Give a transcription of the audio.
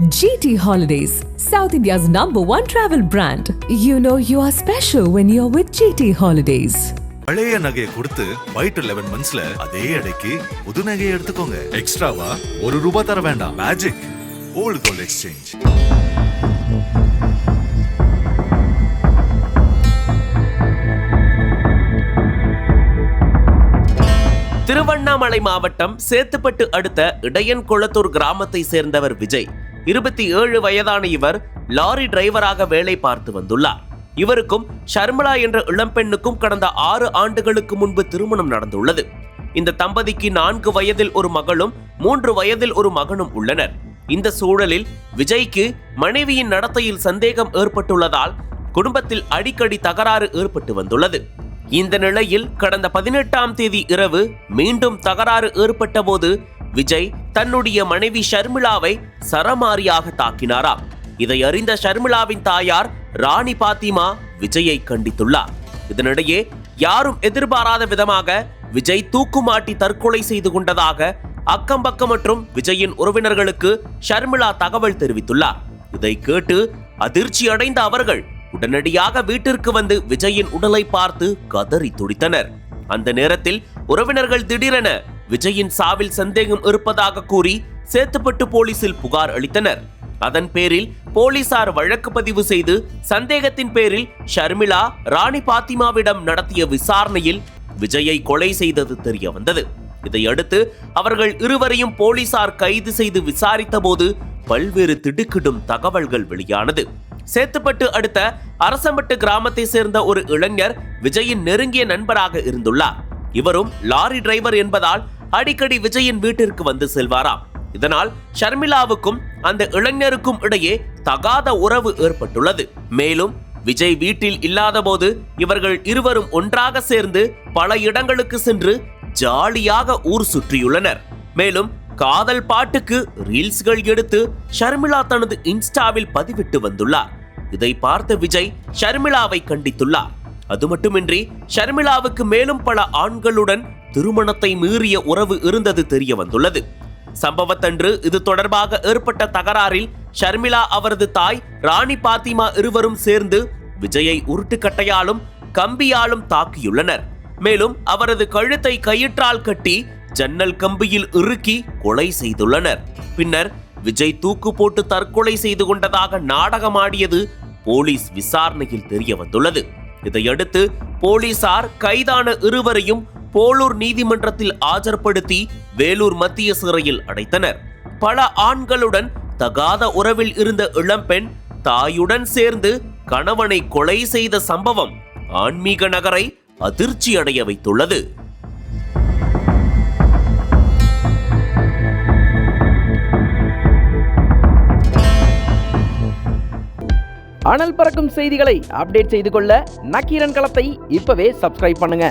GT Holidays, South India's #1 travel brand. You know you are special when you're with GT Holidays. பழைய நகையை கொடுத்து white 11 மந்த்ஸ்ல அதே எடைக்கு புது நகையை எடுத்துக்கோங்க. எக்ஸ்ட்ராவா ₹1 தர வேண்டாம். Magic old gold exchange. Tiruvannamalai மாவட்டம் சேத்துப்பட்டு அடுத்த இடையன்குளத்தூர் கிராமத்தை சேர்ந்தவர் விஜய். 27 வயதான இவர் லாரி டிரைவராக வேலை பார்த்து வந்துள்ளார். இவருக்கும் ஷர்மிளா என்ற இளம்பெண்ணுக்கும் கடந்த 6 ஆண்டுகளுக்கு முன்பு திருமணம் நடந்துள்ளது. இந்த தம்பதிக்கு 4 வயதில் ஒரு மகளும் 3 வயதில் ஒரு மகனும் உள்ளனர். இந்த சூழலில் விஜய்க்கு மனைவியின் நடத்தையில் சந்தேகம் ஏற்பட்டுள்ளதால் குடும்பத்தில் அடிக்கடி தகராறு ஏற்பட்டு வந்துள்ளது. இந்த நிலையில் கடந்த 18ஆம் தேதி இரவு மீண்டும் தகராறு ஏற்பட்ட போது விஜய் தன்னுடைய மனைவி ஷர்மிளாவை சரமாரியாக தாக்கினாராம். இதை அறிந்த ஷர்மிளாவின் தாயார் ராணி பாத்திமா விஜயை கண்டித்துள்ளார். இதனிடையே யாரும் எதிர்பாராத விதமாக விஜய் தூக்குமாட்டி தற்கொலை செய்து கொண்டதாக அக்கம்பக்கம் மற்றும் விஜயின் உறவினர்களுக்கு ஷர்மிளா தகவல் தெரிவித்துள்ளார். இதை கேட்டு அதிர்ச்சி அடைந்த அவர்கள் உடனடியாக வீட்டிற்கு வந்து விஜயின் உடலை பார்த்து கதறி துடித்தனர். அந்த நேரத்தில் உறவினர்கள் திடீரென விஜயின் சாவில் சந்தேகம் இருப்பதாக கூறி சேத்துப்பட்டு போலீசில் புகார் அளித்தனர். அதன் பேரில் போலீசார் வழக்கு பதிவு செய்து சந்தேகத்தின் பேரில் ஷர்மிளா ராணி பாத்திமாவிடம் நடத்திய விசாரணையில் விஜயை கொலை செய்தது தெரிய வந்தது. இதையடுத்து அவர்கள் இருவரையும் போலீசார் கைது செய்து விசாரித்த போது பல்வேறு திடுக்கிடும் தகவல்கள் வெளியானது. சேத்துப்பட்டு அடுத்த அரசம்பட்டு கிராமத்தை சேர்ந்த ஒரு இளைஞர் விஜயின் நெருங்கிய நண்பராக இருந்துள்ளார். இவரும் லாரி டிரைவர் என்பதால் அடிக்கடி விஜயின் வீட்டிற்கு வந்து செல்வாராம். இதனால் ஷர்மிளாவுக்கும் அந்த இளைஞருக்கும் இடையே தகாத உறவு ஏற்பட்டுள்ளது. மேலும் விஜய் வீட்டில் இல்லாத போது இவர்கள் இருவரும் ஒன்றாக சேர்ந்து பல இடங்களுக்கு சென்று ஜாலியாக ஊர் சுற்றியுள்ளனர். மேலும் காதல் பாட்டுக்கு ரீல்ஸ்கள் எடுத்து ஷர்மிளா தனது இன்ஸ்டாவில் பதிவிட்டு வந்துள்ளார். இதை பார்த்த விஜய் ஷர்மிளாவை கண்டித்துள்ளார். அது மட்டுமின்றி ஷர்மிளாவுக்கு மேலும் பல ஆண்களுடன் திருமணத்தை மீறிய உறவு இருந்தது தெரிய வந்துள்ளது. சம்பவத்தன்று இது தொடர்பாக ஏற்பட்ட தகராறில் ஷர்மிளா அவரது தாய் ராணி பாத்திமா இருவரும் சேர்ந்து விஜயை உருட்டுக்கட்டையாலும் கம்பியாலும் தாக்கியுள்ளனர். மேலும் அவரது கழுத்தை கயிற்றால் கட்டி ஜன்னல் கம்பியில் இறுக்கி கொலை செய்துள்ளனர். பின்னர் விஜய் தூக்கு போட்டு தற்கொலை செய்து கொண்டதாக நாடகமாடியது போலீஸ் விசாரணையில் தெரிய வந்துள்ளது. இதையடுத்து போலீசார் கைதான இருவரையும் போலூர் நீதிமன்றத்தில் ஆஜர்படுத்தி வேலூர் மத்திய சிறையில் அடைத்தனர். பல ஆண்களுடன் தகாத உறவில் இருந்த இளம்பெண் தாயுடன் சேர்ந்து கணவனை கொலை செய்த சம்பவம் ஆன்மீக நகரை அதிர்ச்சி அடைய வைத்துள்ளது. அனல் பறக்கும் செய்திகளை அப்டேட் செய்து கொள்ள நக்கீரன் களத்தை இப்பவே சப்ஸ்கிரைப் பண்ணுங்க.